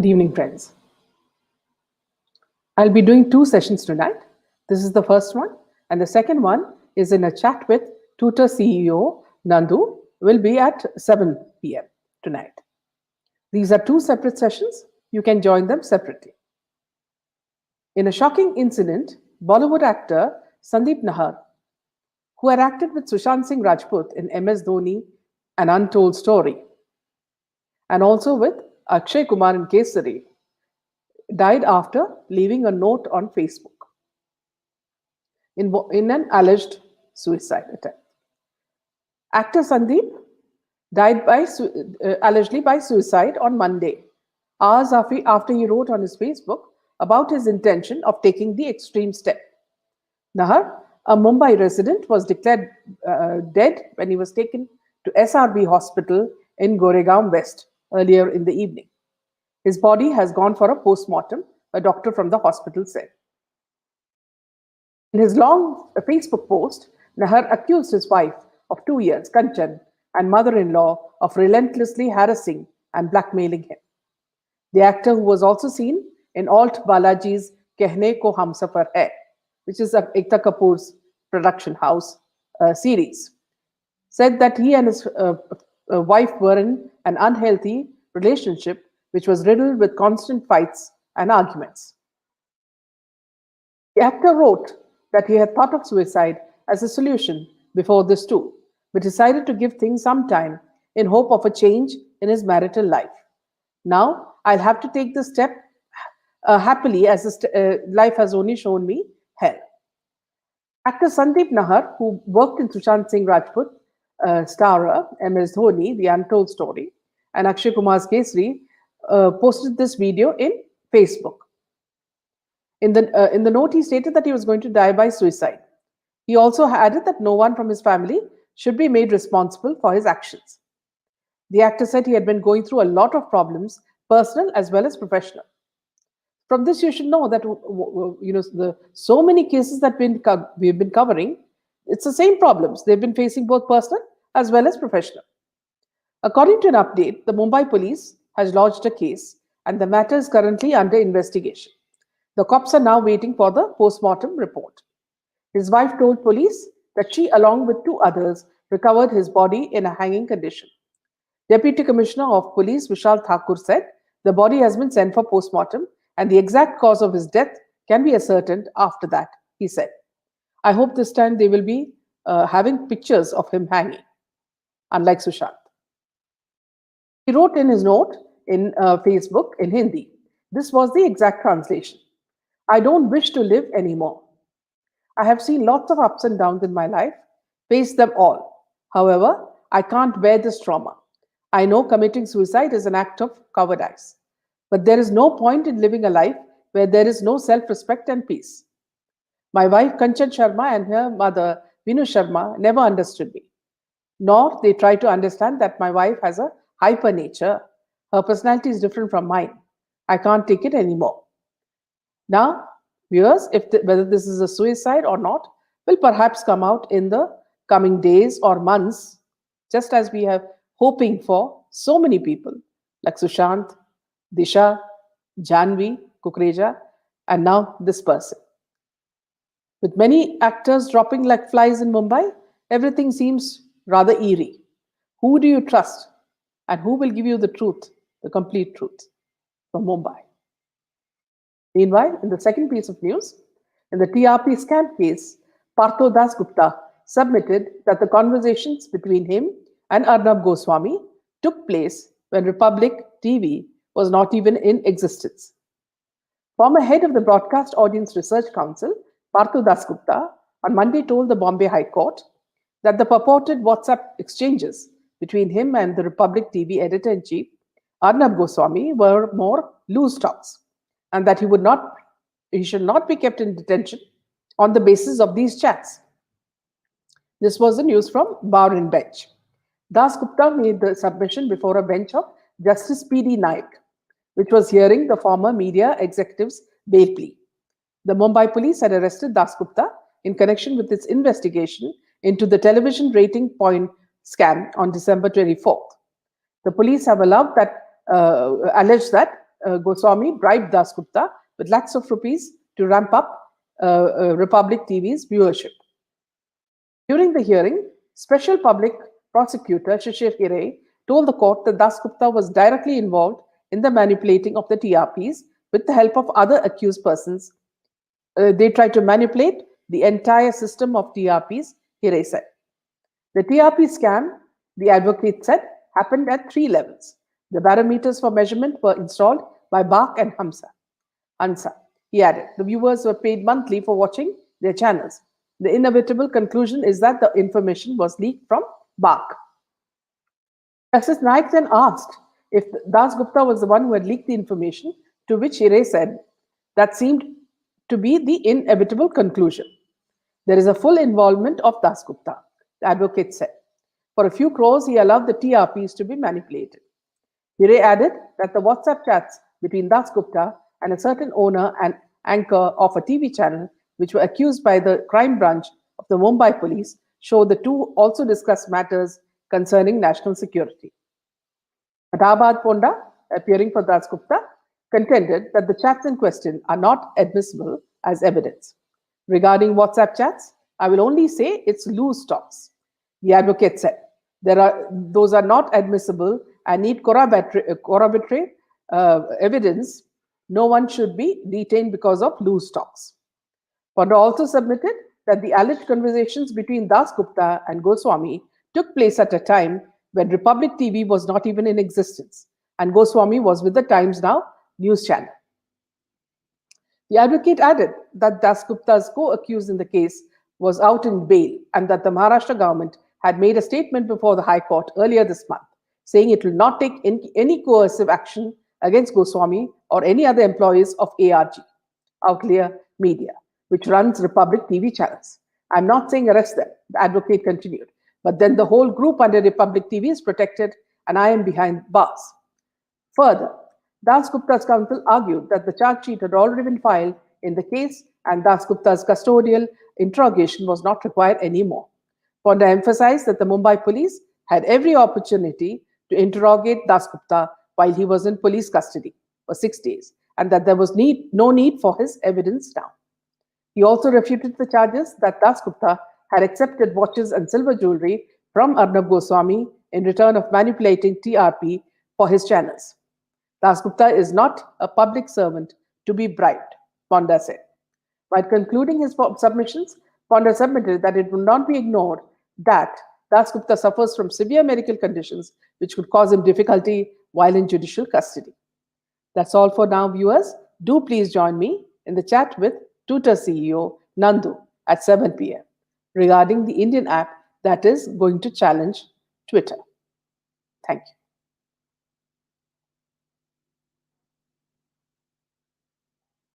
Good evening, friends. I'll be doing two sessions tonight. This is the first one, and the second one is in a chat with Tutor CEO Nandu, will be at 7 p.m. tonight. These are two separate sessions. You can join them separately. In a shocking incident, Bollywood actor Sandeep Nahar, who had acted with Sushant Singh Rajput in MS Dhoni, An Untold Story, and also with Akshay Kumar in Kesari, died after leaving a note on Facebook in an alleged suicide attempt. Actor Sandeep died allegedly by suicide on Monday, hours after he wrote on his Facebook about his intention of taking the extreme step. Nahar, a Mumbai resident, was declared dead when he was taken to SRB hospital in Goregaon West earlier in the evening. His body has gone for a post-mortem, a doctor from the hospital said. In his long Facebook post, Nahar accused his wife of 2 years, Kanchan, and mother-in-law of relentlessly harassing and blackmailing him. The actor, who was also seen in Alt Balaji's Kehne Ko Humsafar Hai, which is Ekta Kapoor's production house series, said that he and his wife were in an unhealthy relationship which was riddled with constant fights and arguments. The actor wrote that he had thought of suicide as a solution before this too, but decided to give things some time in hope of a change in his marital life. Now, I'll have to take this step happily, as life has only shown me hell. Actor Sandeep Nahar, who worked in Sushant Singh Rajput, starrer MS Dhoni, The Untold Story, and Akshay Kumar's Kesari, posted this video in Facebook. In the note, he stated that he was going to die by suicide. He also added that no one from his family should be made responsible for his actions. The actor said he had been going through a lot of problems, personal as well as professional. From this, you should know that so many cases that we've been covering, it's the same problems. They've been facing both personal as well as professional. According to an update, the Mumbai police has lodged a case, and the matter is currently under investigation. The cops are now waiting for the post-mortem report. His wife told police that she, along with two others, recovered his body in a hanging condition. Deputy Commissioner of Police Vishal Thakur said the body has been sent for post-mortem and the exact cause of his death can be ascertained after that, he said. I hope this time they will be having pictures of him hanging, unlike Sushant. He wrote in his note in Facebook in Hindi. This was the exact translation. I don't wish to live anymore. I have seen lots of ups and downs in my life, faced them all. However, I can't bear this trauma. I know committing suicide is an act of cowardice. But there is no point in living a life where there is no self-respect and peace. My wife Kanchan Sharma and her mother Vinu Sharma never understood me. Nor they try to understand that my wife has a hyper nature. Her personality is different from mine. I can't take it anymore. Now, viewers, whether this is a suicide or not, will perhaps come out in the coming days or months, just as we have hoping for so many people like Sushant, Disha, Janvi, Kukreja, and now this person. With many actors dropping like flies in Mumbai, everything seems rather eerie. Who do you trust? And who will give you the truth, the complete truth from Mumbai? Meanwhile, in the second piece of news, in the TRP scam case, Partho Dasgupta submitted that the conversations between him and Arnab Goswami took place when Republic TV was not even in existence. Former head of the Broadcast Audience Research Council, Partho Dasgupta, on Monday told the Bombay High Court that the purported WhatsApp exchanges between him and the Republic TV editor-in-chief, Arnab Goswami, were more loose talks, and that he should not be kept in detention on the basis of these chats. This was the news from Bar and Bench. Dasgupta made the submission before a bench of Justice P.D. Naik, which was hearing the former media executive's bail plea. The Mumbai police had arrested Dasgupta in connection with its investigation into the television rating point scam on December 24th. The police have alleged that Goswami bribed Das Gupta with lakhs of rupees to ramp up Republic TV's viewership. During the hearing, Special Public Prosecutor Shishir Hire told the court that Das Gupta was directly involved in the manipulating of the TRPs with the help of other accused persons. They tried to manipulate the entire system of TRPs, Hire said. The TRP scam, the advocate said, happened at three levels. The barometers for measurement were installed by Bach and Hansa. He added, the viewers were paid monthly for watching their channels. The inevitable conclusion is that the information was leaked from Bach. Justice Naik then asked if Das Gupta was the one who had leaked the information, to which Hire said, that seemed to be the inevitable conclusion. There is a full involvement of Das Gupta, the advocate said. For a few crores, he allowed the TRPs to be manipulated. Hire added that the WhatsApp chats between Das Gupta and a certain owner and anchor of a TV channel, which were accused by the crime branch of the Mumbai police, show the two also discussed matters concerning national security. Adabad Ponda, appearing for Das Gupta, contended that the chats in question are not admissible as evidence. Regarding WhatsApp chats, I will only say it's loose talks. The advocate said, those are not admissible and need corroboratory evidence. No one should be detained because of loose talks. Ponda also submitted that the alleged conversations between Das Gupta and Goswami took place at a time when Republic TV was not even in existence, and Goswami was with the Times Now news channel. The advocate added that Das Gupta's co-accused in the case was out in bail and that the Maharashtra government had made a statement before the High Court earlier this month, saying it will not take any coercive action against Goswami or any other employees of ARG, Outlier Media, which runs Republic TV channels. I'm not saying arrest them, the advocate continued, but then the whole group under Republic TV is protected and I am behind bars. Further, Das Gupta's counsel argued that the charge sheet had already been filed in the case and Das Gupta's custodial interrogation was not required anymore. Ponda emphasized that the Mumbai police had every opportunity to interrogate Das Gupta while he was in police custody for 6 days, and that there was no need for his evidence now. He also refuted the charges that Das Gupta had accepted watches and silver jewelry from Arnab Goswami in return of manipulating TRP for his channels. Das Gupta is not a public servant to be bribed, Ponda said. While concluding his submissions, Ponda submitted that it would not be ignored that Das Gupta suffers from severe medical conditions which could cause him difficulty while in judicial custody. That's all for now, viewers. Do please join me in the chat with Twitter CEO Nandu at 7 p.m. regarding the Indian app that is going to challenge Twitter. Thank you.